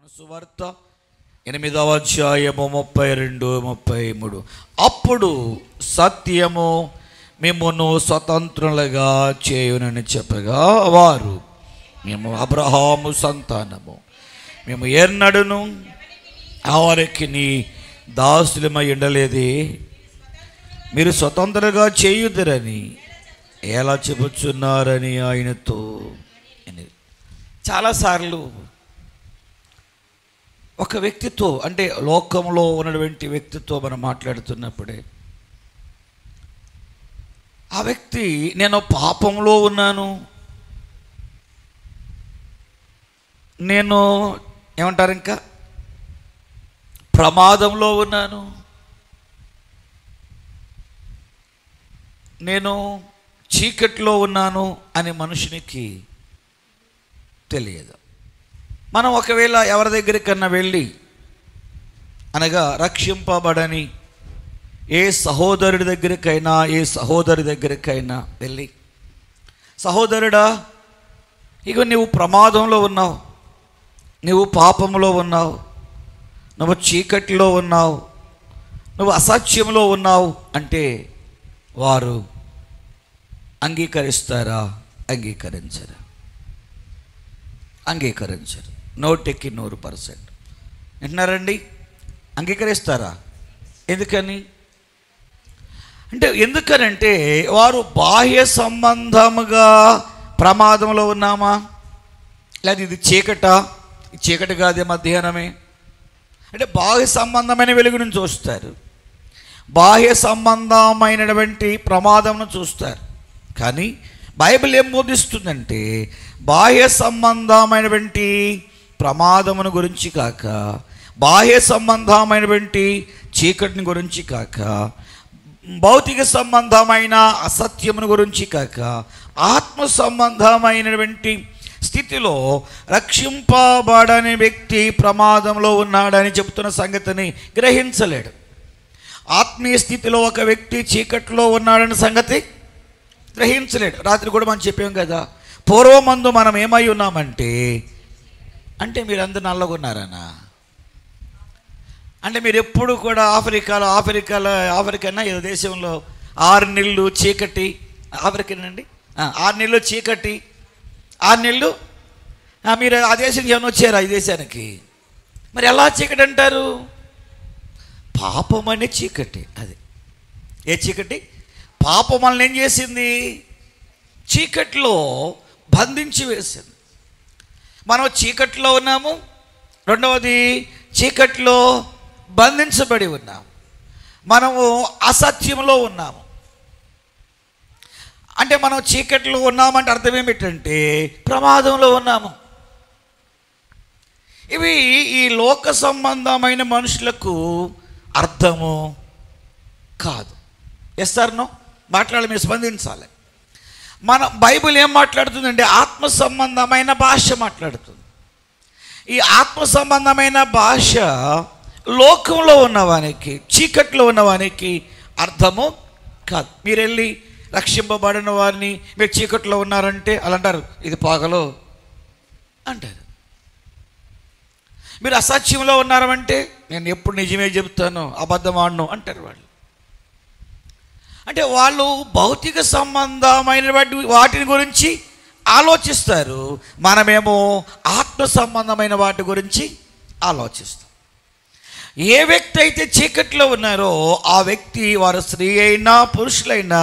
యోహాను సువార్త 8వ అధ్యాయము 32, 33. అప్పుడు సత్యము మిమ్మును స్వతంత్రులుగా చేయునని చెప్పగా వారు, మేము అబ్రహాము సంతానము, మేము ఎన్నడూను వారికి నీ దాసులమై ఉండలేదే, మీరు స్వతంత్రంగా చేయుదురని ఎలా చెబుతున్నారని ఆయనతో. చాలాసార్లు ఒక వ్యక్తితో, అంటే లోకంలో ఉన్నటువంటి వ్యక్తితో మనం మాట్లాడుతున్నప్పుడే ఆ వ్యక్తి, నేను పాపంలో ఉన్నాను, నేను ఏమంటారు ఇంకా ప్రమాదంలో ఉన్నాను, నేను చీకట్లో ఉన్నాను అని మనుషునికి తెలియదు. మనం ఒకవేళ ఎవరి దగ్గరికన్నా వెళ్ళి, అనగా రక్షింపబడని ఏ సహోదరుడి దగ్గరికైనా ఏ సహోదరి దగ్గరికైనా వెళ్ళి, సహోదరుడా, ఇక నువ్వు ప్రమాదంలో ఉన్నావు, నువ్వు పాపంలో ఉన్నావు, నువ్వు చీకటిలో ఉన్నావు, నువ్వు అసత్యంలో ఉన్నావు అంటే వారు అంగీకరిస్తారా? అంగీకరించరు. అంగీకరించరు. 100% వింటున్నారండి? అంగీకరిస్తారా? ఎందుకని ఎందుకనంటే వారు బాహ్య సంబంధముగా ప్రమాదంలో ఉన్నామా, లేదా ఇది చీకటి కాదే మధ్యాహ్నమే అంటే బాహ్య సంబంధమైన వెలుగును చూస్తారు, బాహ్య సంబంధమైనటువంటి ప్రమాదంను చూస్తారు. కానీ బైబిల్ ఏం బోధిస్తుందంటే బాహ్య సంబంధమైనటువంటి ప్రమాదమును గురించి కాక, బాహ్య సంబంధమైనటువంటి చీకటిని గురించి కాక, భౌతిక సంబంధమైన అసత్యమును గురించి కాక, ఆత్మ సంబంధమైనటువంటి స్థితిలో రక్షింపబడని వ్యక్తి ప్రమాదంలో ఉన్నాడని చెబుతున్న సంగతిని గ్రహించలేడు. ఆత్మీయ స్థితిలో ఒక వ్యక్తి చీకట్లో ఉన్నాడని సంగతి గ్రహించలేడు. రాత్రి కూడా మనం చెప్పాం కదా, పూర్వమందు మనం ఏమై ఉన్నామంటే, మీరందరూ నల్లగా ఉన్నారనా? మీరు ఎప్పుడు కూడా ఆఫ్రికానా ఏదో దేశంలో 6 నెలలు చీకటి, ఆఫ్రికానండి 6 నెలలు చీకటి, 6 నెలలు మీరు ఆ దేశానికి ఏమైనా వచ్చారా? ఈ దేశానికి మరి ఎలా చీకటి అంటారు? పాపం అనే చీకటి. అది ఏ చీకటి? పాపం మనల్ని ఏం చేసింది? చీకట్లో బంధించి వేసింది. మనం చీకట్లో ఉన్నాము, రెండవది చీకట్లో బంధించబడి ఉన్నాము, మనము అసత్యంలో ఉన్నాము. మనం చీకట్లో ఉన్నామంటే అర్థం ఏమిటంటే ప్రమాదంలో ఉన్నాము. ఇవి ఈ లోక సంబంధమైన మనుషులకు అర్థము కాదు. Yes or no? మాట్లాడాలి, మీరు స్పందించాలి. మన బైబిల్ ఏం మాట్లాడుతుందంటే ఆత్మ సంబంధమైన భాష మాట్లాడుతుంది. ఈ ఆత్మ సంబంధమైన భాష లోకంలో ఉన్నవానికి, చీకట్లో ఉన్నవానికి అర్థము కాదు. మీరు వెళ్ళి రక్షింపబడిన వారిని మీరు చీకట్లో ఉన్నారంటే అలా అంటారు, ఇది పగలు అంటారు. మీరు అసత్యంలో ఉన్నారంటే నేను ఎప్పుడు నిజమే చెబుతాను, అబద్ధం ఆడను అంటారు వాళ్ళు. వాళ్ళు భౌతిక సంబంధమైన వాటిని గురించి ఆలోచిస్తారు, మనమేమో ఆత్మ సంబంధమైన వాటి గురించి ఆలోచిస్తాం. ఏ వ్యక్తి అయితే చీకట్లో ఉన్నారో ఆ వ్యక్తి, వారు స్త్రీ అయినా పురుషులైనా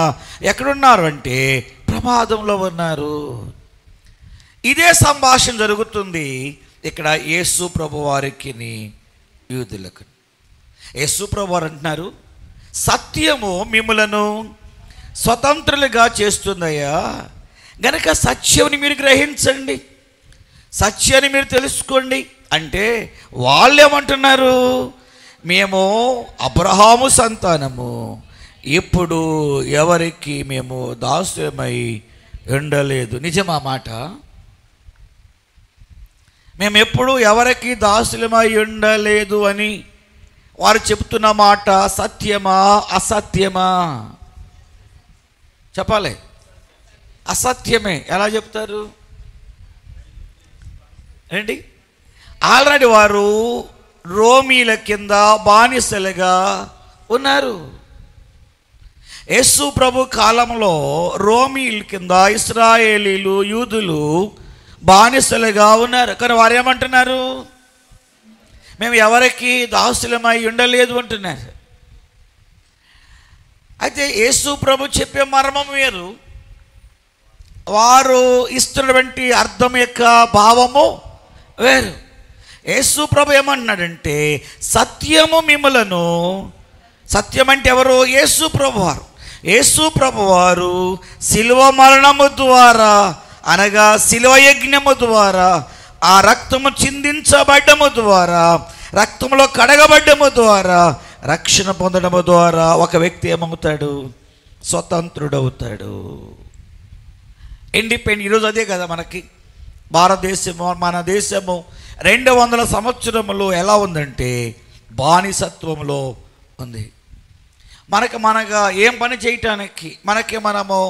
ఎక్కడున్నారు అంటే ప్రమాదంలో ఉన్నారు. ఇదే సంభాషణ జరుగుతుంది ఇక్కడ యేసు ప్రభు వారికి యూదులకు. యేసు ప్రభు వారు అంటున్నారు, సత్యము మిమ్ములను స్వతంత్రులుగా చేస్తుందయ్యా, గనక సత్యాన్ని మీరు గ్రహించండి, సత్యాన్ని మీరు తెలుసుకోండి. వాళ్ళు ఏమంటున్నారు? మేము అబ్రహాము సంతానము, ఇప్పుడు ఎవరికి మేము దాసులమై ఉండలేదు. నిజమా మాట? మేము ఎప్పుడు ఎవరికి దాసులమై ఉండలేదు అని వారు చెప్తున్న మాట సత్యమా అసత్యమా? చెప్పాలి. అసత్యమే. ఎలా చెప్తారు? ఏంటి? ఆల్రెడీ వారు రోమీల కింద బానిసలుగా ఉన్నారు. యేసు ప్రభు కాలంలో రోమీల కింద ఇశ్రాయేలీలు, యూదులు బానిసలుగా ఉన్నారు. కానీ వారు ఏమంటున్నారు? మేము ఎవరికి దాసులమై ఉండలేదు అంటున్నారు. అయితే యేసు ప్రభు చెప్పే మర్మం వేరు, వారు ఇస్తున్నటువంటి అర్థం యొక్క భావము వేరు. యేసు ప్రభు ఏమంటున్నాడంటే, సత్యము మిమ్ములను, సత్యం అంటే ఎవరు? యేసు ప్రభు వారు. యేసు ప్రభు వారు శిలువ మరణము ద్వారా, అనగా శిలువ యజ్ఞము ద్వారా, ఆ రక్తము చిందించబడ్డము ద్వారా, రక్తంలో కడగబడ్డము ద్వారా, రక్షణ పొందడము ద్వారా ఒక వ్యక్తి ఏమవుతాడు? స్వతంత్రుడవుతాడు. ఇండిపెండెంట్. ఈరోజు అదే కదా మనకి భారతదేశము, మన దేశము 200 సంవత్సరములు ఎలా ఉందంటే బానిసత్వంలో ఉంది. మనగా ఏం పని చేయటానికి, మనము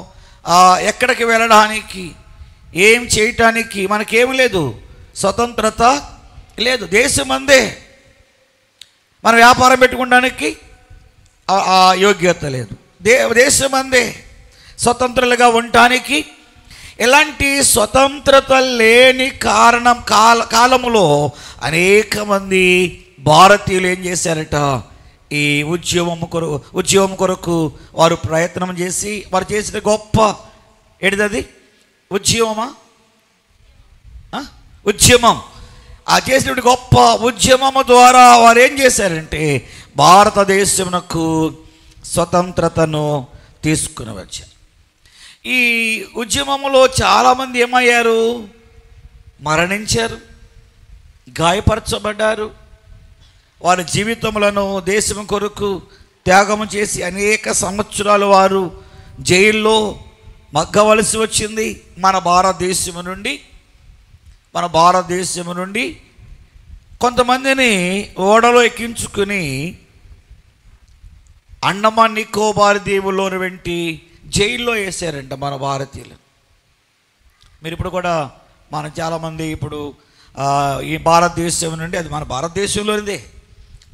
ఎక్కడికి వెళ్ళడానికి, ఏం చేయటానికి మనకేమి లేదు, స్వతంత్రత లేదు. దేశం అందే. మన వ్యాపారం పెట్టుకోవడానికి ఆ యోగ్యత లేదు. దేశం అందే. స్వతంత్రులుగా ఉండటానికి ఎలాంటి స్వతంత్రత లేని కాలములో అనేక మంది భారతీయులు ఏం చేశారట? ఈ ఉద్యమం కొరకు వారు ప్రయత్నం చేసి, వారు చేసిన గొప్ప ఏంటిది? ఉద్యమం. ఆ చేసినటువంటి గొప్ప ఉద్యమము ద్వారా వారు ఏం చేశారంటే భారతదేశమునకు స్వతంత్రతను తీసుకుని వచ్చారు. ఈ ఉద్యమంలో చాలామంది ఏమయ్యారు? మరణించారు, గాయపరచబడ్డారు. వారి జీవితములను దేశం కొరకు త్యాగం చేసి అనేక సంవత్సరాలు వారు జైల్లో మగ్గవలసి వచ్చింది. మన భారతదేశము నుండి కొంతమందిని ఓడలో ఎక్కించుకుని అండమాన్ నికోబార్ దీవుల్లోని వెంటి జైల్లో వేసారంట మన భారతీయులు. మీరు ఇప్పుడు కూడా మనం చాలామంది ఇప్పుడు ఈ భారతదేశం నుండి, అది మన భారతదేశంలోనిదే,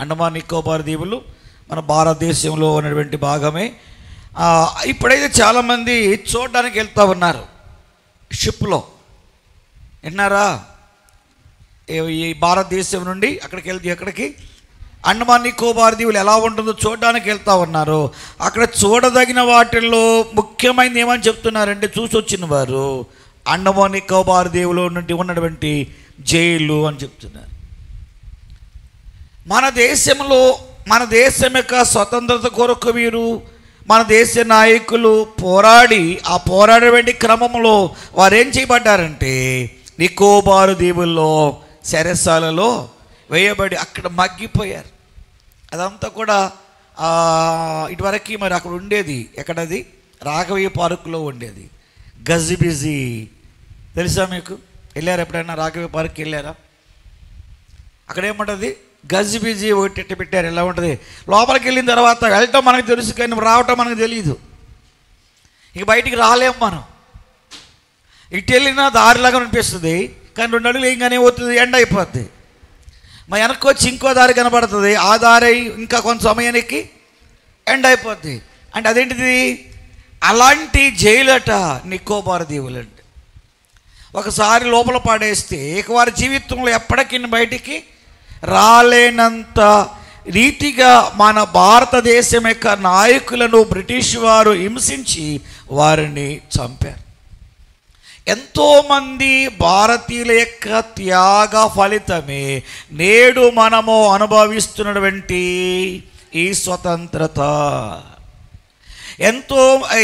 అండమాన్ నికోబార్ దీవులు మన భారతదేశంలో ఉన్నటువంటి భాగమే. ఇప్పుడైతే చాలామంది చూడడానికి వెళ్తూ ఉన్నారు షిప్లో. విన్నారా? ఈ భారతదేశం నుండి ఎక్కడికి అండమాన్ నికోబార్ దీవులు ఎలా ఉంటుందో చూడడానికి వెళ్తూ ఉన్నారు. అక్కడ చూడదగిన వాటిల్లో ముఖ్యమైనది ఏమని చెప్తున్నారంటే, చూసి వచ్చిన వారు అండమాన్ నికోబార్ దీవులో నుండి ఉన్నటువంటి జైలు అని చెప్తున్నారు. మన దేశం యొక్క స్వతంత్రత కొరకు వీరు, మన దేశ నాయకులు పోరాడేటువంటి క్రమంలో వారు ఏం చేయబడ్డారంటే నికోబారు దీవుల్లో చెరసాలలో వేయబడి అక్కడ మగ్గిపోయారు. అదంతా కూడా ఇటువరకు మరి అక్కడ ఉండేది, ఎక్కడది? రాఘవయ్య పార్కులో ఉండేది గజిబిజి. తెలుసా మీకు? వెళ్ళారు ఎప్పుడైనా రాఘవయ్య పార్క్కి వెళ్ళారా? అక్కడ ఏముంటుంది? గజిబిజి ఒకటి పెట్టారు. ఎలా ఉంటుంది? లోపలికి వెళ్ళిన తర్వాత వెళ్ళటం మనకు తెలుసు, కానీ రావటం మనకు తెలియదు. ఇక బయటికి రాలేము మనం. ఇటు వెళ్ళినా దారిలాగా అనిపిస్తుంది, కానీ 2 అడుగులు ఏంగానే పోతుంది, ఎండ అయిపోద్ది. మా వెనక్కి వచ్చి ఇంకో దారి కనబడుతుంది, ఆ దారి ఇంకా కొంత సమయానికి ఎండ్ అయిపోద్ది. అంటే అదేంటిది? అలాంటి జైలట నికోబార్ దీవులు. అంటే ఒకసారి లోపల పాడేస్తే ఇక వారి జీవితంలో ఎప్పటికీ బయటికి రాలేనంత రీతిగా మన భారతదేశం యొక్క నాయకులను బ్రిటిష్ వారు హింసించి వారిని చంపారు. ఎంతోమంది భారతీయుల యొక్క త్యాగ ఫలితమే నేడు మనము అనుభవిస్తున్నటువంటి ఈ స్వతంత్రత.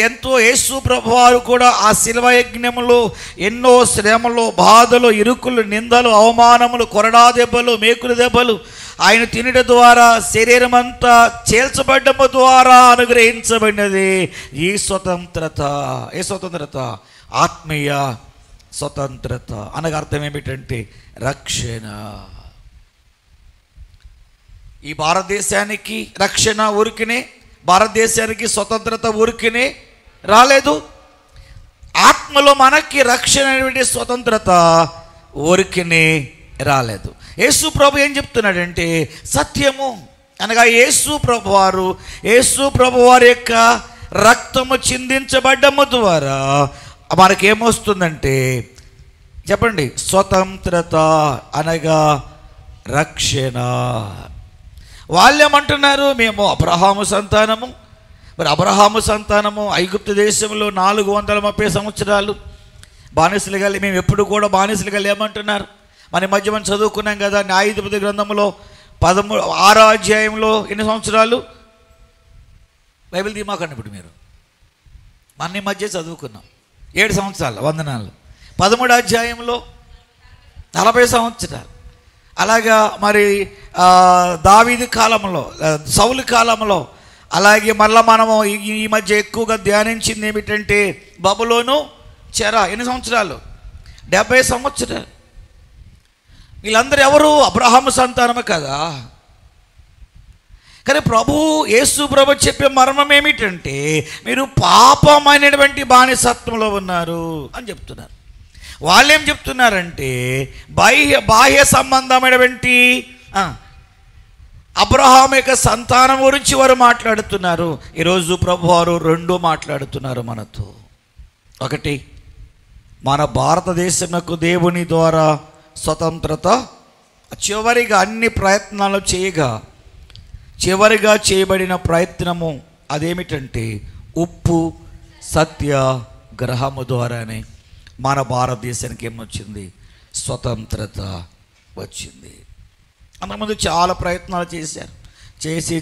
ఎంతో యేసు ప్రభువారు కూడా ఆ శిలువ యజ్ఞములో ఎన్నో శ్రమలు, బాధలు, ఇరుకులు, నిందలు, అవమానములు, కొరడా దెబ్బలు, మేకుల దెబ్బలు ఆయన తినడ ద్వారా శరీరం అంతా చేల్చబడ్డము ద్వారా అనుగ్రహించబడినది ఈ స్వతంత్రత. ఏ స్వతంత్రత? ఆత్మీయ స్వతంత్రత. అనగా అర్థం ఏమిటంటే రక్షణ. ఈ భారతదేశానికి రక్షణ ఊరికినే, భారతదేశానికి స్వతంత్రత ఊరికినే రాలేదు. ఆత్మలో మనకి రక్షణ అనేటువంటి స్వతంత్రత ఊరికినే రాలేదు. యేసు ప్రభు ఏం చెప్తున్నాడంటే సత్యము అనగా యేసు ప్రభు వారి యొక్క రక్తము చిందించబడ్డము ద్వారా మనకేమొస్తుందంటే చెప్పండి, స్వతంత్రత అనగా రక్షణ. వాళ్ళేమంటున్నారు, మేము అబ్రహాము సంతానము. మరి అబ్రహాము సంతానము ఐగుప్తు దేశంలో 430 సంవత్సరాలు బానిసలుగా, మేము ఎప్పుడు కూడా బానిసలుగా లేమంటున్నారు. మన మధ్య మనం చదువుకున్నాం కదా, న్యాయాధిపతి గ్రంథంలో 6వ అధ్యాయంలో ఎన్ని సంవత్సరాలు? బైబిల్ తీమాకండి. ఇప్పుడు మీరు మన మధ్య చదువుకున్నాం 7 సంవత్సరాలు, వందనాలు. 13వ అధ్యాయంలో 40 సంవత్సరాలు. అలాగా మరి దావీదు కాలంలో, సౌలు కాలంలో, అలాగే మళ్ళీ మనము ఈ మధ్య ఎక్కువగా ధ్యానించింది ఏమిటంటే బబులోను చెర. ఎన్ని సంవత్సరాలు? 70 సంవత్సరాలు. వీళ్ళందరూ ఎవరు? అబ్రహాము సంతానమే కదా. కానీ యేసు ప్రభు చెప్పే మర్మం ఏమిటంటే మీరు పాపమైనటువంటి బానిసత్వంలో ఉన్నారు అని చెప్తున్నారు. వాళ్ళేం చెప్తున్నారంటే బాహ్య సంబంధమైనటువంటి అబ్రహాము యొక్క సంతానం గురించి వారు మాట్లాడుతున్నారు. ఈరోజు ప్రభు వారు 2 మాట్లాడుతున్నారు మనతో. ఒకటి, మన భారతదేశంకు దేవుని ద్వారా స్వతంత్రత చివరిగా అన్ని ప్రయత్నాలు చివరిగా చేయబడిన ప్రయత్నము అదేమిటంటే ఉప్పు సత్యాగ్రహము ద్వారానే మన భారతదేశానికి ఏమొచ్చింది? స్వతంత్రత వచ్చింది. అంతకుముందు చాలా ప్రయత్నాలు చేశారు,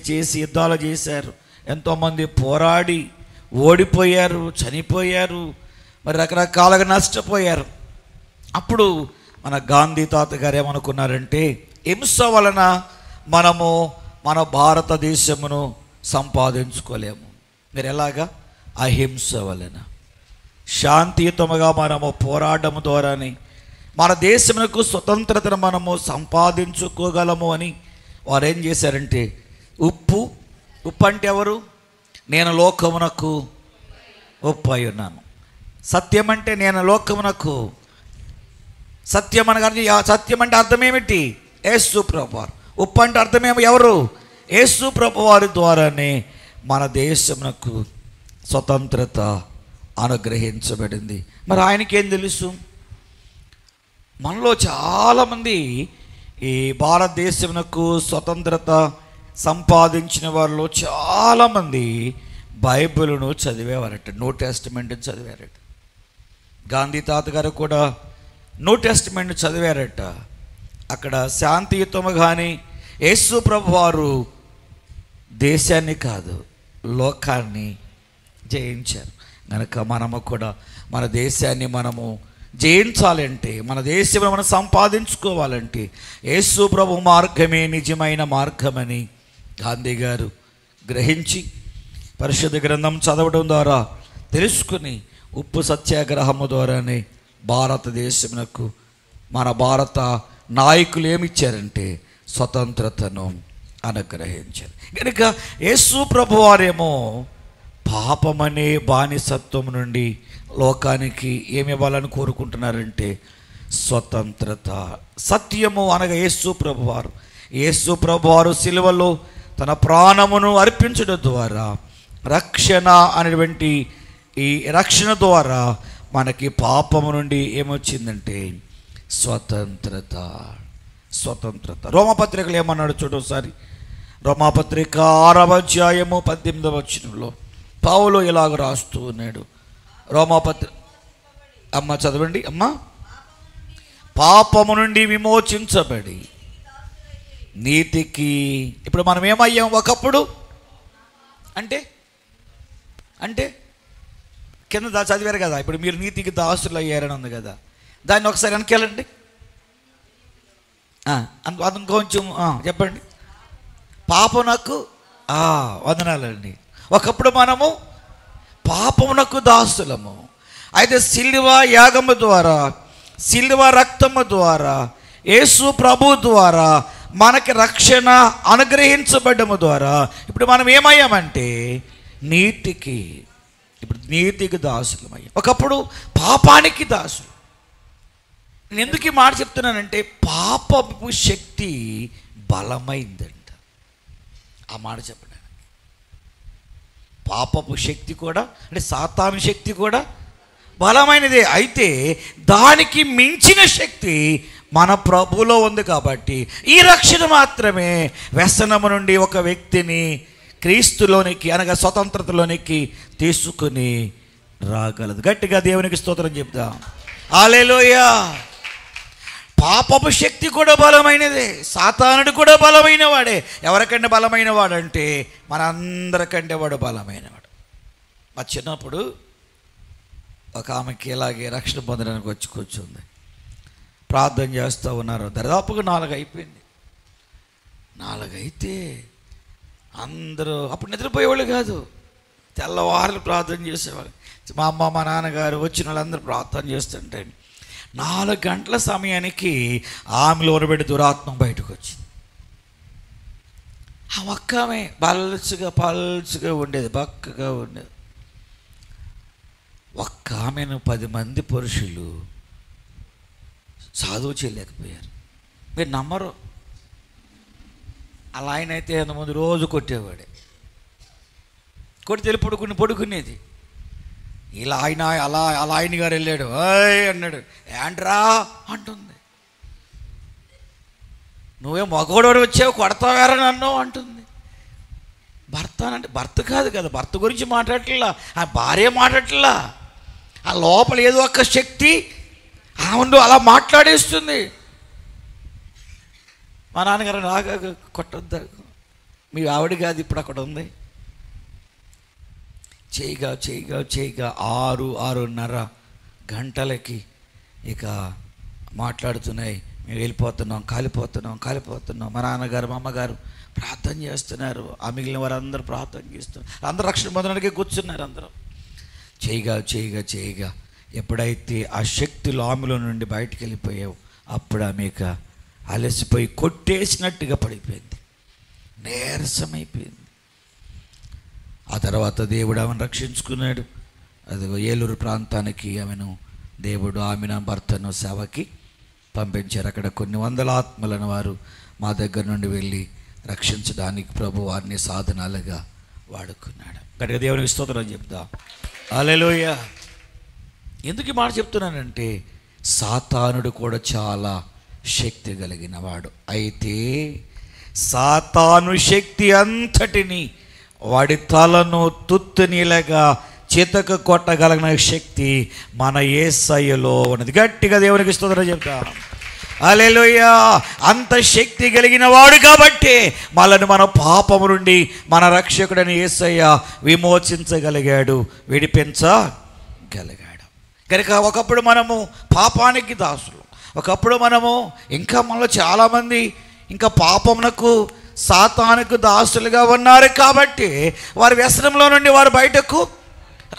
చేసి యుద్ధాలు చేశారు. ఎంతోమంది పోరాడి ఓడిపోయారు, చనిపోయారు, మరి రకరకాలుగా నష్టపోయారు. అప్పుడు మన గాంధీ తాత గారు ఏమనుకున్నారంటే హింస వలన మనము మన భారతదేశమును సంపాదించుకోలేము. మీరు ఎలాగా? అహింస వలన శాంతియుతముగా మనము పోరాటం ద్వారానే మన దేశమునకు స్వతంత్రతను మనము సంపాదించుకోగలము అని వారు ఏం చేశారంటే ఉప్పు అంటే ఎవరు? నేను లోకమునకు ఉప్పు అయి ఉన్నాను. సత్యం అంటే నేను లోకమునకు. సత్యం అనగా సత్యం అంటే అర్థం ఏమిటి? యేసు ప్రభువారు. ఉప్పు అంటే అర్థమేమో ఎవరు? యేసు ప్రభువారి ద్వారానే మన దేశమునకు స్వతంత్రత అనుగ్రహించబడింది. మరి ఆయనకేం తెలుసు? మనలో చాలామంది ఈ భారతదేశమునకు స్వతంత్రత సంపాదించిన వారిలో చాలామంది బైబిల్ను చదివేవారట, న్యూ టెస్టమెంట్ చదివారట. గాంధీ తాత గారు కూడా న్యూ టెస్టమెంట్ చదివారట. అక్కడ శాంతియుతము కానీ యేసు ప్రభు వారు దేశాన్ని కాదు లోకాన్ని జయించారు. కనుక మనము కూడా మన దేశాన్ని మనము జయించాలంటే, మన దేశంలో మనం సంపాదించుకోవాలంటే యేసు ప్రభు మార్గమే నిజమైన మార్గమని గాంధీ గారు గ్రహించి పరిశుద్ధ గ్రంథం చదవడం ద్వారా తెలుసుకుని ఉప్పు సత్యాగ్రహము ద్వారానే భారతదేశమునకు మన భారత నాయకులు ఏమిచ్చారంటే స్వతంత్రతను అనుగ్రహించారు. కనుక యేసు ప్రభు వారేమో పాపమనే బానిసత్వం నుండి లోకానికి ఏమి ఇవ్వాలని కోరుకుంటున్నారంటే స్వతంత్రత. సత్యము అనగా యేసు ప్రభువారు సిలువలో తన ప్రాణమును అర్పించడం ద్వారా రక్షణ అనేటువంటి ఈ రక్షణ ద్వారా మనకి పాపము నుండి ఏమొచ్చిందంటే స్వతంత్రత. రోమపత్రికలు ఏమన్నాడు చూడోసారి. రోమపత్రిక 6వ అధ్యాయము 18వ వచనంలో పౌలు ఇలాగ రాస్తూ ఉన్నాడు. రోమపత్రిక అమ్మ చదవండి అమ్మ. పాపము నుండి విమోచించబడి నీతికి. ఇప్పుడు మనం ఏమయ్యాం ఒకప్పుడు అంటే అంటే కింద చదివారు కదా, ఇప్పుడు మీరు నీతికి దాసులు అయ్యారని ఉంది కదా, దాన్ని ఒకసారి వెనకెళ్ళండి. అది కొంచెం చెప్పండి. పాపమునకు వందనాలండి. ఒకప్పుడు మనము పాపమునకు దాసులము. అయితే సిలువ యాగము ద్వారా, సిలువ రక్తము ద్వారా, యేసు ప్రభు ద్వారా మనకి రక్షణ అనుగ్రహించబడ్డము ద్వారా ఇప్పుడు మనం ఏమయ్యామంటే నీతికి. ఇప్పుడు నీతికి దాసులమయ్యాం. ఒకప్పుడు పాపానికి దాసులు. నేను ఎందుకు ఈ మాట చెప్తున్నానంటే పాపపు శక్తి బలమైందంట. ఆ మాట చెప్పండి. పాపపు శక్తి కూడా అంటే సాతాను శక్తి కూడా బలమైనదే. అయితే దానికి మించిన శక్తి మన ప్రభువులో ఉంది. కాబట్టి ఈ రక్షణ మాత్రమే వ్యసనము నుండి ఒక వ్యక్తిని క్రీస్తులోనికి అనగా స్వతంత్రతలోనికి తీసుకుని రాగలదు. గట్టిగా దేవునికి స్తోత్రం చెప్దాం. హల్లెలూయా. పాపపు శక్తి కూడా బలమైనదే, సాతానుడు కూడా బలమైన వాడే. ఎవరికంటే బలమైన వాడంటే మనందరికంటే వాడు బలమైనవాడు. మా చిన్నప్పుడు ఒక ఆమెకి ఇలాగే రక్షణ పొందడానికి వచ్చి కూర్చుంది. ప్రార్థన చేస్తూ ఉన్నారు. దాదాపుగా 4 అయిపోయింది. 4 అయితే అందరూ అప్పుడు నిద్రపోయేవాళ్ళు కాదు, తెల్లవారులు ప్రార్థన చేసేవాళ్ళు. మా అమ్మ మా నాన్నగారు వచ్చిన వాళ్ళందరూ ప్రార్థన చేస్తుంటే 4 గంటల సమయానికి ఆమెలో పెట్టి దురాత్మ బయటకు వచ్చింది. ఆ ఒక్క ఆమె పల్చుగా ఉండేది, బక్కగా ఉండేది. ఒక్క ఆమెను 10 మంది పురుషులు సాధువు చేయలేకపోయారు. మీరు నమ్మరు. అలా ఆయన అయితే అంతకుముందు రోజు కొట్టేవాడే, కొట్టి పడుకునేది. ఇలా ఆయన అలా ఆయన గారు వెళ్ళాడు, ఓయ్ అన్నాడు, ఏంట్రా అంటుంది. నువ్వే మగోడోడు వచ్చావు, కొడతావేరా నన్ను అంటుంది. భర్త అంటే భర్త కాదు కదా, భర్త గురించి మాట్లాడట్లా, ఆ భార్య మాట్లాడట్లా. ఆ లోపల ఏదో ఒక శక్తి ఆమెను అలా మాట్లాడేస్తుంది. మా నాన్నగారు నాగా కొట్టొద్దా, మీ ఆవిడ కాదు ఇప్పుడు అక్కడ ఉంది. చేయగా 6-6:30 గంటలకి ఇక మాట్లాడుతున్నాయి. మేము వెళ్ళిపోతున్నాం, కాలిపోతున్నాం. మా నాన్నగారు మా అమ్మగారు ప్రార్థన చేస్తున్నారు. ఆ మిగిలిన వారందరూ ప్రార్థన చేస్తున్నారు. అందరూ రక్షణ పొందడానికి కూర్చున్నారు. అందరూ చేయగా ఎప్పుడైతే ఆ శక్తులు ఆమెలో నుండి బయటికి వెళ్ళిపోయావు, అప్పుడు ఆమెక అలసిపోయి కొట్టేసినట్టుగా పడిపోయింది, నీరసమైపోయింది. ఆ తర్వాత దేవుడు ఆమెను రక్షించుకున్నాడు. అది ఏలూరు ప్రాంతానికి దేవుడు ఆమెను భర్తను సేవకి పంపించారు. అక్కడ కొన్ని 100 ఆత్మలను వారు మా దగ్గర నుండి వెళ్ళి రక్షించడానికి ప్రభు వారిని సాధనాలుగా వాడుకున్నాడు. గట్టిగా దేవునికి స్తోత్రం చెప్తా. హల్లెలూయా. ఎందుకు ఈ మాట చెప్తున్నానంటే సాతానుడు కూడా చాలా శక్తి కలిగిన వాడు. అయితే సాతాను శక్తి అంతటిని వాడి తలను తుత్తునీలాగా చితక కొట్టగలిగిన శక్తి మన యేసయ్యలో ఉన్నది. గట్టిగా దేవునికి స్తోత్రం చెప్తాం. హల్లెలూయా. అంత శక్తి కలిగిన వాడు కాబట్టి మనల్ని మన పాపము నుండి మన రక్షకుడని యేసయ్య విమోచించగలిగాడు, విడిపించగలిగాడు. కనుక ఒకప్పుడు మనము పాపానికి దాసులు, ఒకప్పుడు మనము ఇంకా మనలో చాలామంది ఇంకా పాపమునకు సాతానుకు దాసులుగా ఉన్నారు. కాబట్టి వారి వ్యసనంలో నుండి వారు బయటకు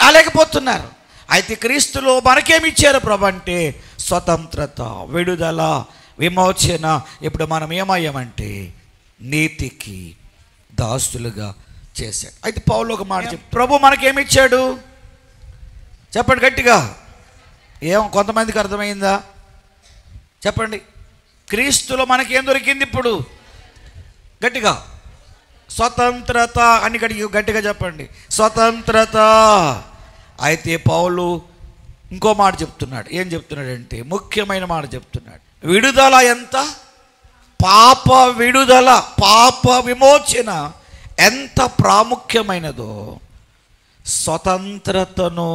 రాలేకపోతున్నారు. అయితే క్రీస్తులో మనకేమిచ్చారు ప్రభు అంటే స్వతంత్రత, విడుదల, విమోచన. ఇప్పుడు మనం ఏమయ్యామంటే నీతికి దాసులుగా చేశాడు. అయితే పౌలు ఒక మాట ప్రభు మనకేమిచ్చాడు చెప్పండి గట్టిగా. కొంతమందికి అర్థమైందా చెప్పండి. క్రీస్తులో మనకేం దొరికింది ఇప్పుడు? గట్టిగా స్వతంత్రత అని గట్టిగా చెప్పండి, స్వతంత్రత. అయితే పౌలు ఇంకో మాట చెప్తున్నాడు. ఏం చెప్తున్నాడంటే ముఖ్యమైన మాట చెప్తున్నాడు. విడుదల ఎంత? పాప విడుదల, పాప విమోచన ఎంత ప్రాముఖ్యమైనదో స్వతంత్రతను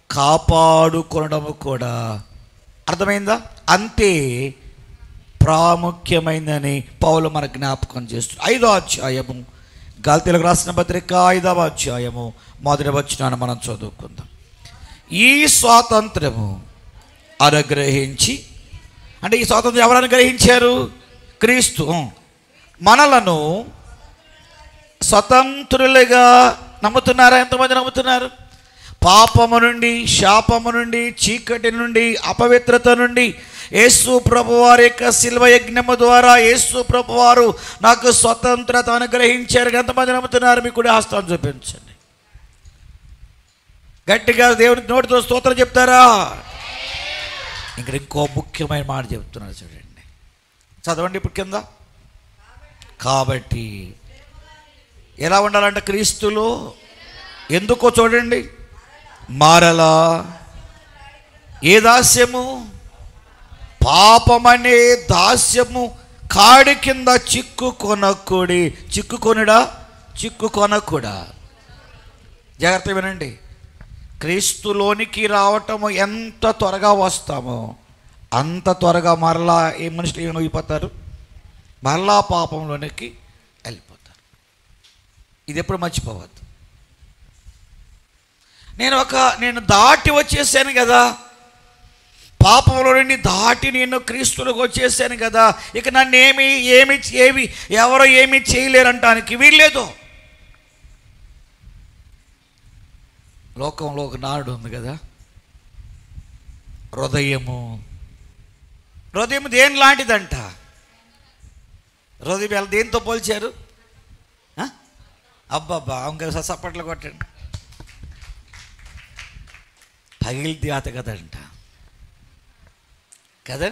కాపాడుకోవడము కూడా అర్థమైందా? అంతే ప్రాముఖ్యమైందని పౌలు మన జ్ఞాపకం చేస్తుంది. 5వ అధ్యాయము గలతీయులకు రాసిన పత్రిక 5వ అధ్యాయము 1వ వచనాన్ని మనం చదువుకుందాం. ఈ స్వాతంత్రము అనుగ్రహించి, అంటే ఈ స్వాతంత్రం ఎవరు అనుగ్రహించారు? క్రీస్తు. మనలను స్వతంత్రులుగా నమ్ముతున్నారా? ఎంతమంది నమ్ముతున్నారు? పాపము నుండి, శాపము నుండి, చీకటి నుండి, అపవిత్రత నుండి యేసు ప్రభువారి యొక్క శిల్వ యజ్ఞము ద్వారా యేసు ప్రభువారు నాకు స్వతంత్రత అనుగ్రహించారు. ఎంతమంది నమ్ముతున్నారు? మీకు కూడా హస్తాన్ని చూపించండి. గట్టిగా దేవునికి నోటితో స్తోత్రం చెప్తారా? ఇక్కడ ఇంకో ముఖ్యమైన మాట చెప్తున్నాడు చూడండి, చదవండి ఇప్పుడు కింద. కాబట్టి ఎలా ఉండాలంటే క్రీస్తులో ఎందుకో చూడండి, మారలా ఏ దాస్యము, పాపమనే దాస్యము కాడి కింద చిక్కుకొనకుడి. చిక్కుకొనుడా, చిక్కుకొనకుడా. జాగ్రత్త వినండి, క్రీస్తులోనికి రావటము ఎంత త్వరగా వస్తామో అంత త్వరగా మరలా ఏ మనుషులు ఏమైపోతారు, మరలా పాపంలోనికి వెళ్ళిపోతారు. ఇది ఎప్పుడు మర్చిపోవద్దు. నేను దాటి వచ్చేసాను కదా, పాపంలో నుండి దాటి నేను క్రీస్తులకు వచ్చేసాను కదా, ఇక నన్ను ఎవరో ఏమీ చేయలేరంటానికి వీల్లేదు. లోకంలో ఒక నాడు ఉంది కదా, హృదయము దేని లాంటిదంట. హృదయం దేంతో పోల్చారు? అబ్బాబ్బా ఇంకా సప్పట్లు కొట్టండి. పగిలితే అత కదంట కదా,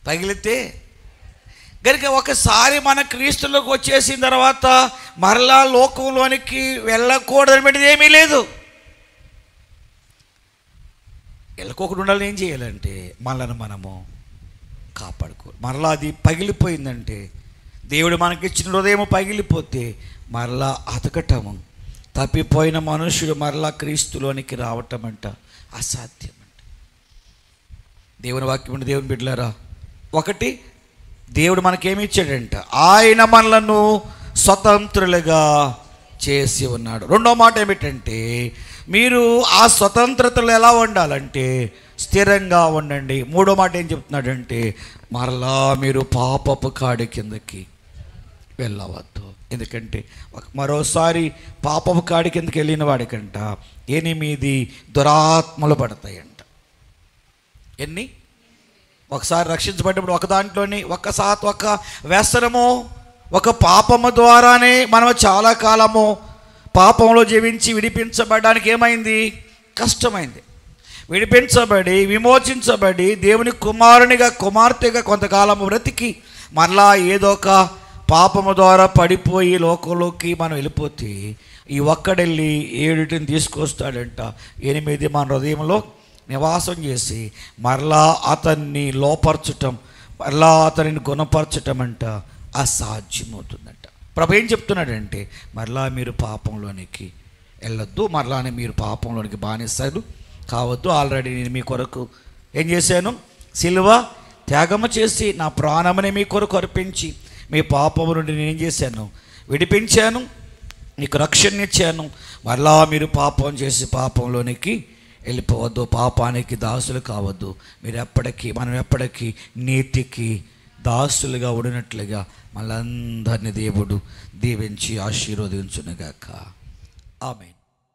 పగిలితే కనుక ఒకసారి మన క్రీస్తులోకి వచ్చేసిన తర్వాత మరలా లోకంలోనికి వెళ్ళకూడదని ఏమీ లేదు. వెళ్ళకోకుండా ఉండాలని ఏం చేయాలంటే మనల్ని మనము కాపాడుకో. మరలా అది పగిలిపోయిందంటే, దేవుడు మనకిచ్చిన హృదయం పగిలిపోతే మరలా అతకటము, తప్పిపోయిన మనుషుడు మరలా క్రీస్తులోనికి రావటం అంట అసాధ్యం అంట. దేవుని వాక్యం, దేవుని బిడ్డలారా, ఒకటి దేవుడు మనకేమి ఇచ్చాడంట, ఆయన మనలను స్వతంత్రులుగా చేసి ఉన్నాడు. రెండో మాట ఏమిటంటే, మీరు ఆ స్వతంత్రతలు ఎలా ఉండాలంటే స్థిరంగా ఉండండి. మూడో మాట ఏం చెప్తున్నాడంటే, మరలా మీరు పాపపు కాడి కిందకి వెళ్ళవద్దు. ఎందుకంటే మరోసారి పాపపు కాడి కిందకి వెళ్ళిన వాడికంట 8 దురాత్మలు పడతాయంట. ఎన్ని? ఒకసారి రక్షించబడ్డప్పుడు ఒక దాంట్లోని ఒక వ్యసనము, ఒక పాపము ద్వారానే మనం చాలా కాలము పాపంలో జీవించి విడిపించబడడానికి ఏమైంది? కష్టమైంది. విడిపించబడి విమోచించబడి దేవుని కుమారునిగా కుమార్తెగా కొంతకాలం బ్రతికి మరలా ఏదో ఒక పాపము ద్వారా పడిపోయి లోకంలోకి మనం వెళ్ళిపోతే ఈ ఒక్కడెళ్ళి 7 తీసుకొస్తాడంట. 8 మన హృదయంలో నివాసం చేసి మరలా అతన్ని లోపరచటం, మరలా అతనిని గుణపరచటం అంట అసాధ్యమవుతుందంట. ప్రభు ఏం చెప్తున్నాడంటే, మరలా మీరు పాపంలోనికి వెళ్ళొద్దు, మరలానే మీరు పాపంలోనికి బానిసలు కావద్దు. ఆల్రెడీ నేను మీ కొరకు ఏం చేశాను? సిలువ త్యాగము చేసి నా ప్రాణముని మీ కొరకు అర్పించి మీ పాపము నుండి నేనేం చేశాను? విడిపించాను, నీకు రక్షణ ఇచ్చాను. మరలా మీరు పాపం చేసి పాపంలోనికి వెళ్ళిపోవద్దు, పాపానికి దాసులు కావద్దు. మనం ఎప్పటికీ నీతికి దాసులుగా ఉండినట్లుగా మనందరినీ దేవుడు దీవించి ఆశీర్వదించునుగాక. ఆమేన్.